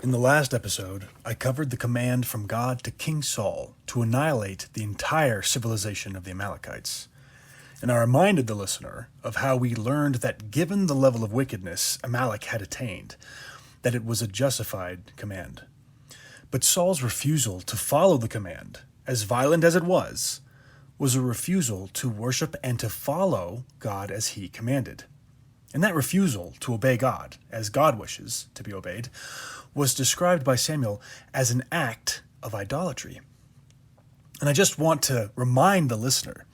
In the last episode, I covered the command from God to King Saul to annihilate the entire civilization of the Amalekites. And I reminded the listener of how we learned that given the level of wickedness Amalek had attained, that it was a justified command. But Saul's refusal to follow the command, as violent as it was a refusal to worship and to follow God as he commanded. And that refusal to obey God, as God wishes to be obeyed, was described by Samuel as an act of idolatry. And I just want to remind the listener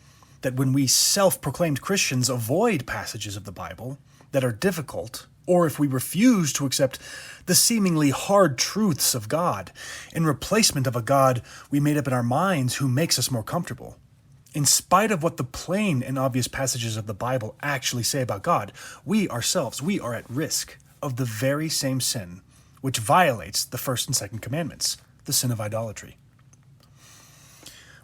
that when we self-proclaimed Christians avoid passages of the Bible that are difficult, or if we refuse to accept the seemingly hard truths of God in replacement of a God we made up in our minds who makes us more comfortable, in spite of what the plain and obvious passages of the Bible actually say about God, we ourselves are at risk of the very same sin which violates the first and second commandments, the sin of idolatry.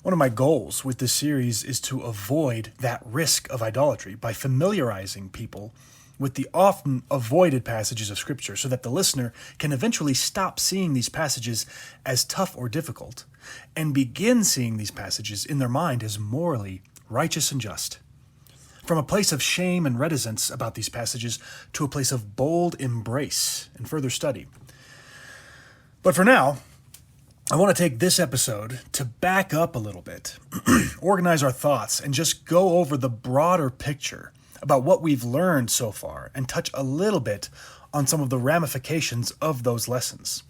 One of my goals with this series is to avoid that risk of idolatry by familiarizing people with the often avoided passages of Scripture so that the listener can eventually stop seeing these passages as tough or difficult and begin seeing these passages in their mind as morally righteous and just. From a place of shame and reticence about these passages to a place of bold embrace and further study. But for now, I want to take this episode to back up a little bit, organize our thoughts, and just go over the broader picture about what we've learned so far and touch a little bit on some of the ramifications of those lessons.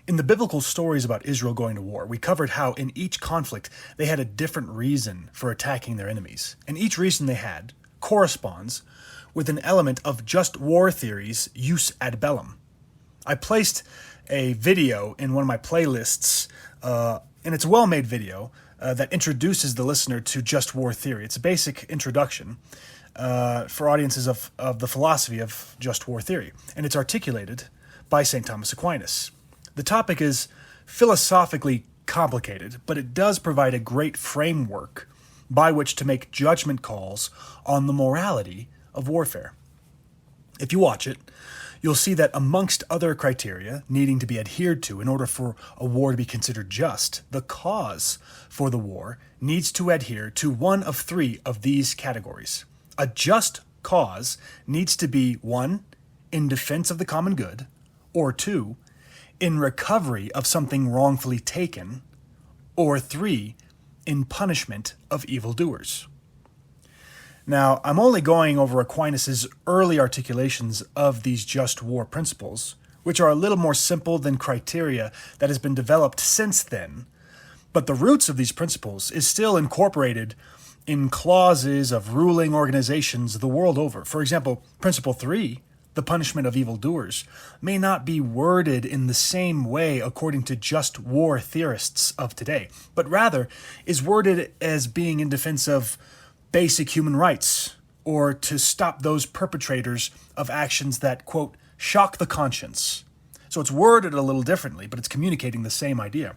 In the biblical stories about Israel going to war, we covered how in each conflict they had a different reason for attacking their enemies, and each reason they had corresponds with an element of just war theory's use ad bellum. I placed a video in one of my playlists, and it's a well-made video that introduces the listener to just war theory. It's a basic introduction for audiences of the philosophy of just war theory, and it's articulated by St. Thomas Aquinas. The topic is philosophically complicated, but it does provide a great framework by which to make judgment calls on the morality of warfare. If you watch it, you'll see that amongst other criteria needing to be adhered to in order for a war to be considered just, the cause for the war needs to adhere to one of three of these categories. A just cause needs to be 1, in defense of the common good, or 2, in recovery of something wrongfully taken, or 3, in punishment of evildoers. Now, I'm only going over Aquinas' early articulations of these just war principles, which are a little more simple than criteria that has been developed since then, but the roots of these principles is still incorporated in clauses of ruling organizations the world over. For example, Principle 3, the punishment of evildoers, may not be worded in the same way according to just war theorists of today, but rather is worded as being in defense of basic human rights, or to stop those perpetrators of actions that, quote, shock the conscience. So it's worded a little differently, but it's communicating the same idea.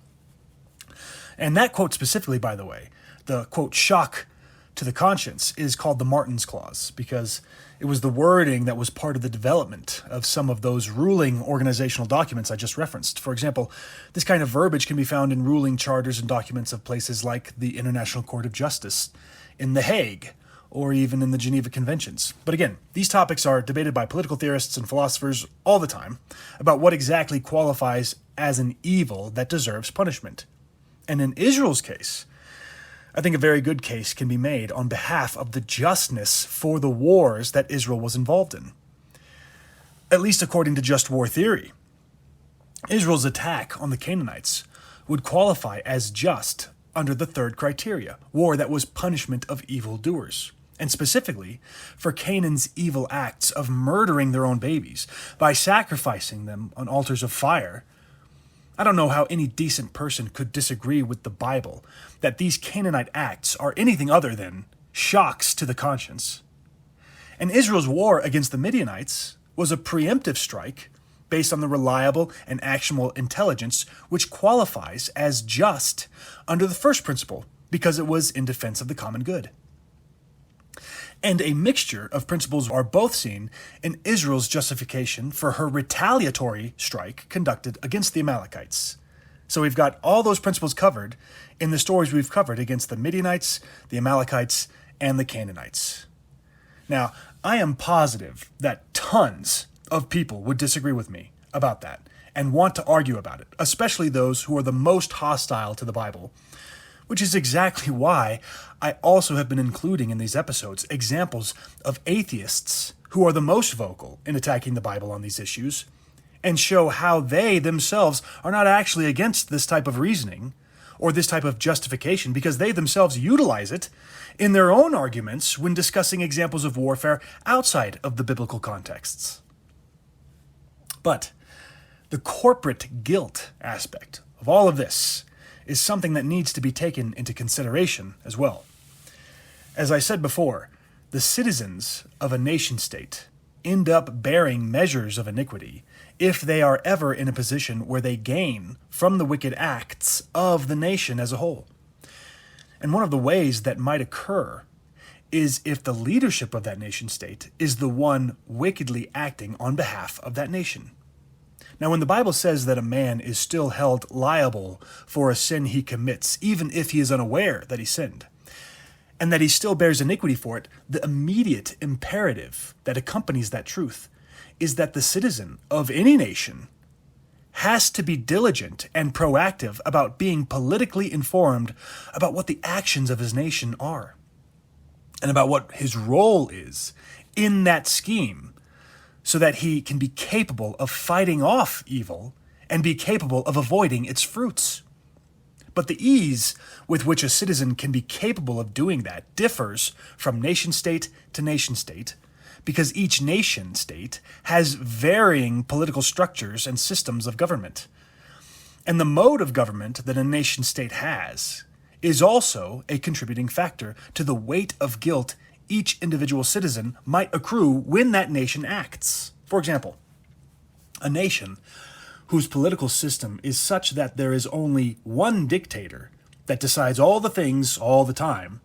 And that quote specifically, by the way, the, quote, shock to the conscience, is called the Martin's Clause, because it was the wording that was part of the development of some of those ruling organizational documents I just referenced. For example, this kind of verbiage can be found in ruling charters and documents of places like the International Court of Justice, in The Hague, or even in the Geneva Conventions. But again, these topics are debated by political theorists and philosophers all the time about what exactly qualifies as an evil that deserves punishment. And in Israel's case, I think a very good case can be made on behalf of the justness for the wars that Israel was involved in. At least according to just war theory, Israel's attack on the Canaanites would qualify as just under the third criteria, war that was punishment of evildoers, and specifically for Canaan's evil acts of murdering their own babies by sacrificing them on altars of fire. I don't know how any decent person could disagree with the Bible that these Canaanite acts are anything other than shocks to the conscience. And Israel's war against the Midianites was a preemptive strike based on the reliable and actionable intelligence which qualifies as just under the first principle because it was in defense of the common good. And a mixture of principles are both seen in Israel's justification for her retaliatory strike conducted against the Amalekites. So we've got all those principles covered in the stories we've covered against the Midianites, the Amalekites, and the Canaanites. Now, I am positive that tons of people would disagree with me about that and want to argue about it, especially those who are the most hostile to the Bible, which is exactly why I also have been including in these episodes examples of atheists who are the most vocal in attacking the Bible on these issues, and show how they themselves are not actually against this type of reasoning or this type of justification, because they themselves utilize it in their own arguments when discussing examples of warfare outside of the biblical contexts. But the corporate guilt aspect of all of this is something that needs to be taken into consideration as well. As I said before, the citizens of a nation-state end up bearing measures of iniquity if they are ever in a position where they gain from the wicked acts of the nation as a whole. And one of the ways that might occur is if the leadership of that nation-state is the one wickedly acting on behalf of that nation. Now, when the Bible says that a man is still held liable for a sin he commits, even if he is unaware that he sinned, and that he still bears iniquity for it, the immediate imperative that accompanies that truth is that the citizen of any nation has to be diligent and proactive about being politically informed about what the actions of his nation are, and about what his role is in that scheme, so that he can be capable of fighting off evil and be capable of avoiding its fruits. But the ease with which a citizen can be capable of doing that differs from nation-state to nation-state, because each nation-state has varying political structures and systems of government. And the mode of government that a nation-state has is also a contributing factor to the weight of guilt each individual citizen might accrue when that nation acts. For example, a nation whose political system is such that there is only one dictator that decides all the things all the time,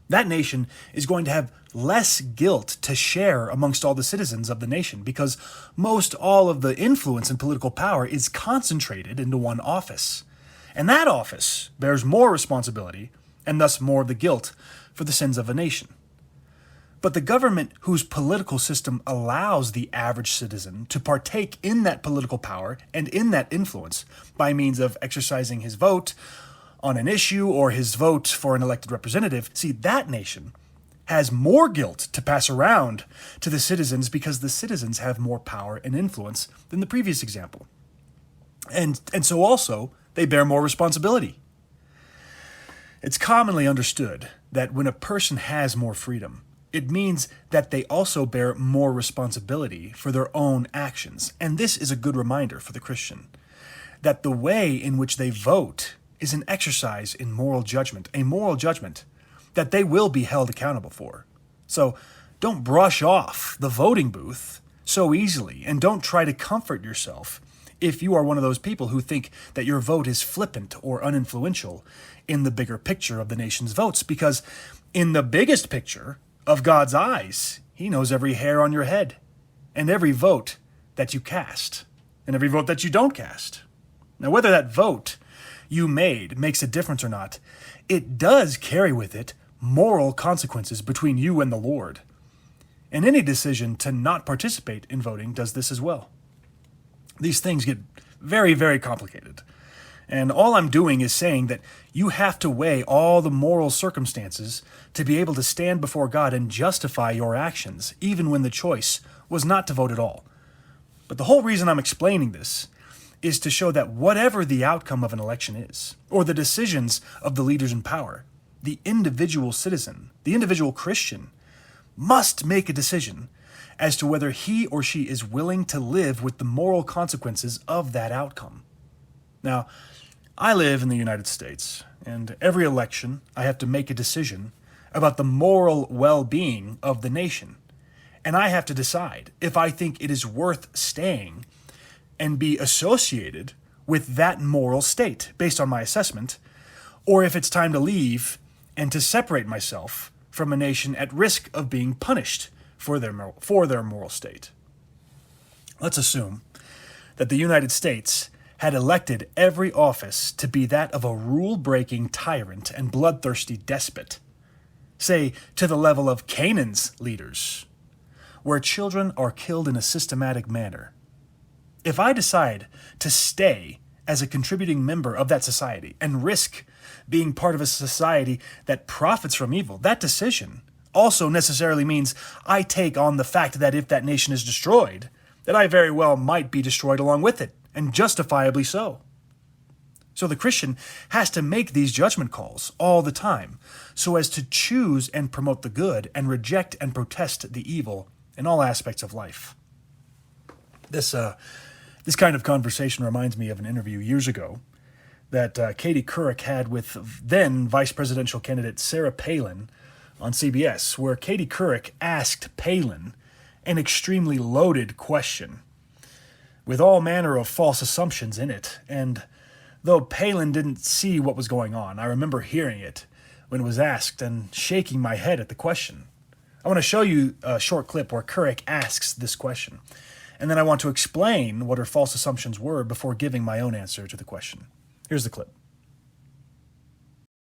that nation is going to have less guilt to share amongst all the citizens of the nation, because most all of the influence and political power is concentrated into one office. And that office bears more responsibility and thus more of the guilt for the sins of a nation. But the government whose political system allows the average citizen to partake in that political power and in that influence by means of exercising his vote on an issue or his vote for an elected representative, see, that nation has more guilt to pass around to the citizens because the citizens have more power and influence than the previous example. And so also, they bear more responsibility. It's commonly understood that when a person has more freedom, it means that they also bear more responsibility for their own actions. And this is a good reminder for the Christian, that the way in which they vote is an exercise in moral judgment, a moral judgment that they will be held accountable for. So don't brush off the voting booth so easily, and don't try to comfort yourself if you are one of those people who think that your vote is flippant or uninfluential in the bigger picture of the nation's votes, because in the biggest picture of God's eyes, He knows every hair on your head and every vote that you cast and every vote that you don't cast. Now, whether that vote you made makes a difference or not, it does carry with it moral consequences between you and the Lord. And any decision to not participate in voting does this as well. These things get very, very complicated. And all I'm doing is saying that you have to weigh all the moral circumstances to be able to stand before God and justify your actions, even when the choice was not to vote at all. But the whole reason I'm explaining this is to show that whatever the outcome of an election is, or the decisions of the leaders in power, the individual citizen, the individual Christian, must make a decision as to whether he or she is willing to live with the moral consequences of that outcome. Now, I live in the United States, and every election I have to make a decision about the moral well-being of the nation. And I have to decide if I think it is worth staying and be associated with that moral state based on my assessment, or if it's time to leave and to separate myself from a nation at risk of being punished for their moral state. Let's assume that the United States had elected every office to be that of a rule-breaking tyrant and bloodthirsty despot, say to the level of Canaan's leaders, where children are killed in a systematic manner. If I decide to stay as a contributing member of that society and risk being part of a society that profits from evil, that decision also necessarily means I take on the fact that if that nation is destroyed, that I very well might be destroyed along with it, and justifiably so. So the Christian has to make these judgment calls all the time, so as to choose and promote the good and reject and protest the evil in all aspects of life. This kind of conversation reminds me of an interview years ago that Katie Couric had with then vice presidential candidate Sarah Palin on CBS, where Katie Couric asked Palin an extremely loaded question with all manner of false assumptions in it. And though Palin didn't see what was going on, I remember hearing it when it was asked and shaking my head at the question. I want to show you a short clip where Couric asks this question, and then I want to explain what her false assumptions were before giving my own answer to the question. Here's the clip.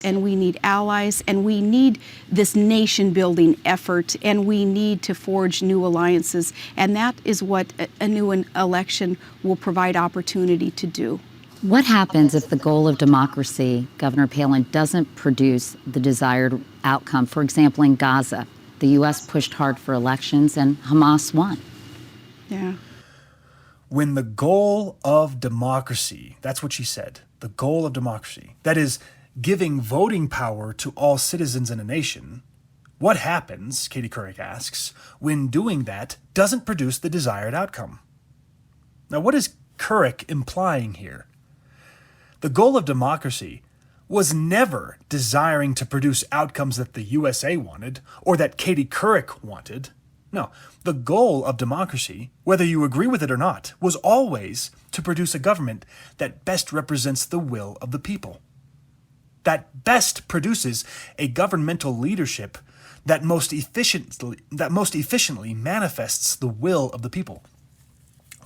And we need allies, and we need this nation-building effort, and we need to forge new alliances, and that is what a new election will provide opportunity to do. What happens if the goal of democracy, Governor Palin, doesn't produce the desired outcome? For example, in Gaza, the U.S. pushed hard for elections, and Hamas won. Yeah. When the goal of democracy, that's what she said, the goal of democracy, that is, giving voting power to all citizens in a nation, what happens, Katie Couric asks, when doing that doesn't produce the desired outcome? Now, what is Couric implying here? The goal of democracy was never desiring to produce outcomes that the USA wanted or that Katie Couric wanted. No, the goal of democracy, whether you agree with it or not, was always to produce a government that best represents the will of the people, that best produces a governmental leadership that most efficiently manifests the will of the people.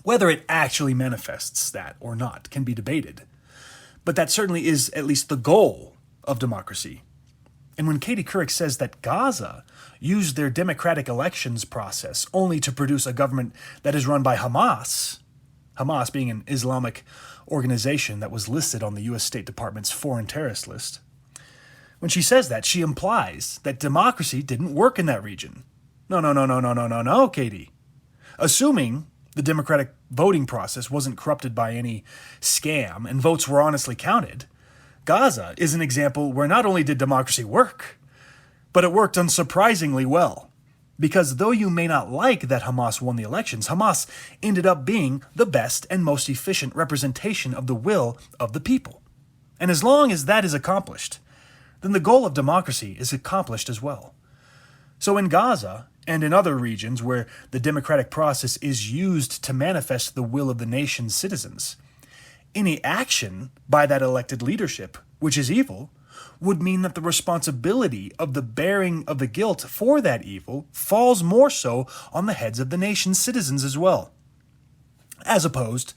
Whether it actually manifests that or not can be debated, but that certainly is at least the goal of democracy. And when Katie Couric says that Gaza used their democratic elections process only to produce a government that is run by Hamas, Hamas being an Islamic organization that was listed on the U.S. State Department's foreign terrorist list, when she says that, she implies that democracy didn't work in that region. No, Katie. Assuming the democratic voting process wasn't corrupted by any scam and votes were honestly counted, Gaza is an example where not only did democracy work, but it worked unsurprisingly well. Because though you may not like that Hamas won the elections, Hamas ended up being the best and most efficient representation of the will of the people. And as long as that is accomplished, then the goal of democracy is accomplished as well. So in Gaza and in other regions where the democratic process is used to manifest the will of the nation's citizens, any action by that elected leadership, which is evil, would mean that the responsibility of the bearing of the guilt for that evil falls more so on the heads of the nation's citizens as well, as opposed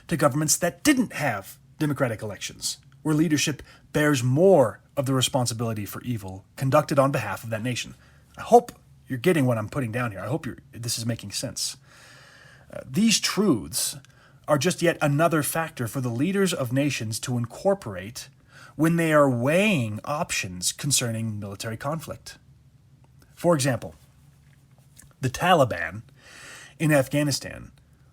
to governments that didn't have democratic elections, where leadership bears more of the responsibility for evil conducted on behalf of that nation. I hope you're getting what I'm putting down here. I hope this is making sense. These truths are just yet another factor for the leaders of nations to incorporate when they are weighing options concerning military conflict. For example, the Taliban in Afghanistan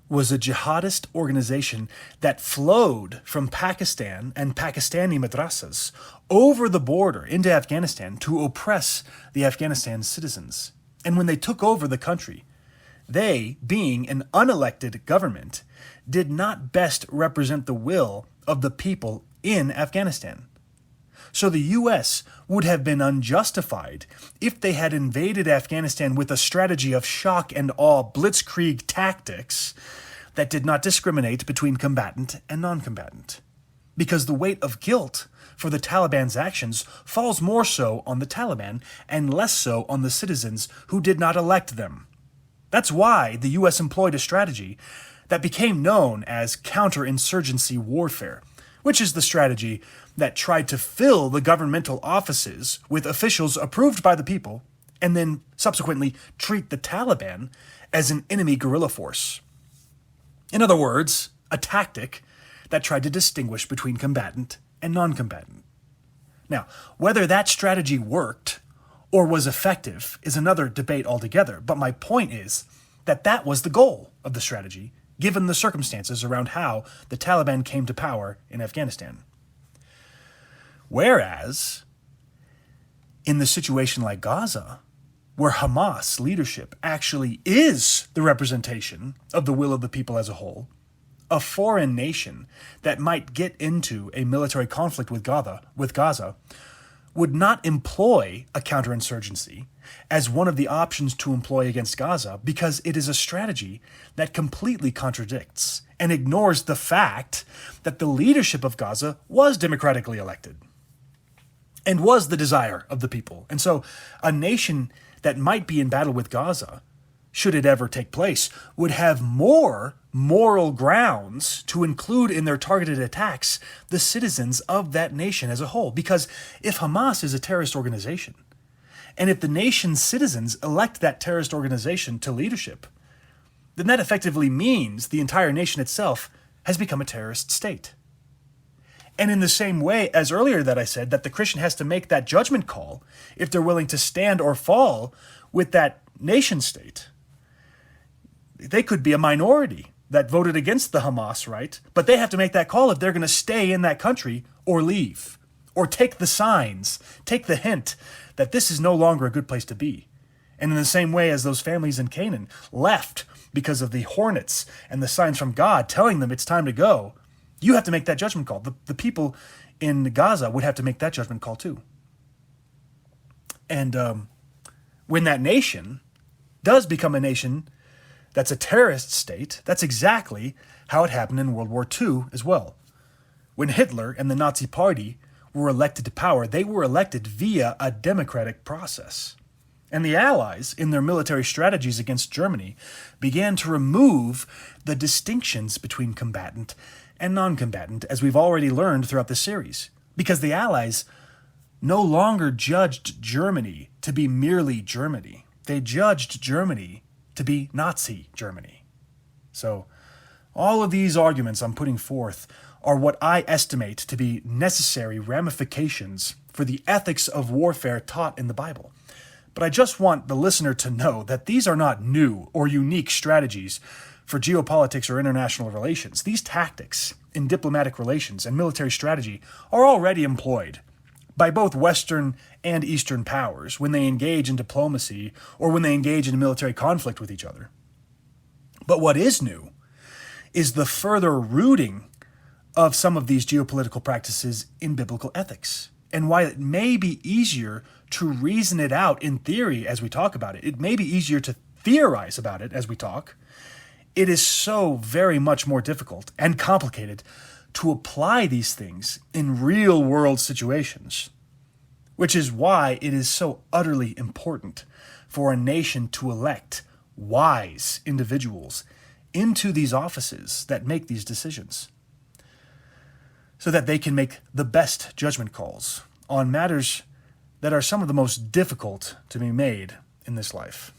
was a jihadist organization that flowed from Pakistan and Pakistani madrasas over the border into Afghanistan to oppress the Afghanistan citizens. And when they took over the country, they, being an unelected government, did not best represent the will of the people in Afghanistan. So the U.S. would have been unjustified if they had invaded Afghanistan with a strategy of shock and awe blitzkrieg tactics that did not discriminate between combatant and non-combatant. because the weight of guilt for the Taliban's actions falls more so on the Taliban and less so on the citizens who did not elect them. That's why the U.S. employed a strategy that became known as counterinsurgency warfare, which is the strategy that tried to fill the governmental offices with officials approved by the people and then subsequently treat the Taliban as an enemy guerrilla force. In other words, a tactic that tried to distinguish between combatant and non-combatant. Now, whether that strategy worked or was effective is another debate altogether, but my point is that that was the goal of the strategy, given the circumstances around how the Taliban came to power in Afghanistan. Whereas, in the situation like Gaza, where Hamas leadership actually is the representation of the will of the people as a whole, a foreign nation that might get into a military conflict with Gaza would not employ a counterinsurgency as one of the options to employ against Gaza because it is a strategy that completely contradicts and ignores the fact that the leadership of Gaza was democratically elected and was the desire of the people. And so a nation that might be in battle with Gaza, should it ever take place, would have more moral grounds to include in their targeted attacks the citizens of that nation as a whole. Because if Hamas is a terrorist organization, and if the nation's citizens elect that terrorist organization to leadership, then that effectively means the entire nation itself has become a terrorist state. And in the same way as earlier that I said that the Christian has to make that judgment call if they're willing to stand or fall with that nation state, they could be a minority that voted against the Hamas, right? But they have to make that call if they're going to stay in that country or leave, or take the signs, take the hint that this is no longer a good place to be. And in the same way as those families in Canaan left because of the hornets and the signs from God telling them it's time to go, you have to make that judgment call. The people in Gaza would have to make that judgment call too. And when that nation does become a nation that's a terrorist state, that's exactly how it happened in World War II as well. When Hitler and the Nazi Party were elected to power, they were elected via a democratic process. And the Allies, in their military strategies against Germany, began to remove the distinctions between combatant and non-combatant, as we've already learned throughout the series, because the Allies no longer judged Germany to be merely Germany. They judged Germany to be Nazi Germany. So all of these arguments I'm putting forth are what I estimate to be necessary ramifications for the ethics of warfare taught in the Bible. But I just want the listener to know that these are not new or unique strategies for geopolitics or international relations. These tactics in diplomatic relations and military strategy are already employed by both Western and Eastern powers when they engage in diplomacy or when they engage in military conflict with each other. But what is new is the further rooting of some of these geopolitical practices in biblical ethics. And while it may be easier to reason it out in theory as we talk about it, it may be easier to theorize about it as we talk, it is so very much more difficult and complicated to apply these things in real-world situations, which is why it is so utterly important for a nation to elect wise individuals into these offices that make these decisions, so that they can make the best judgment calls on matters that are some of the most difficult to be made in this life.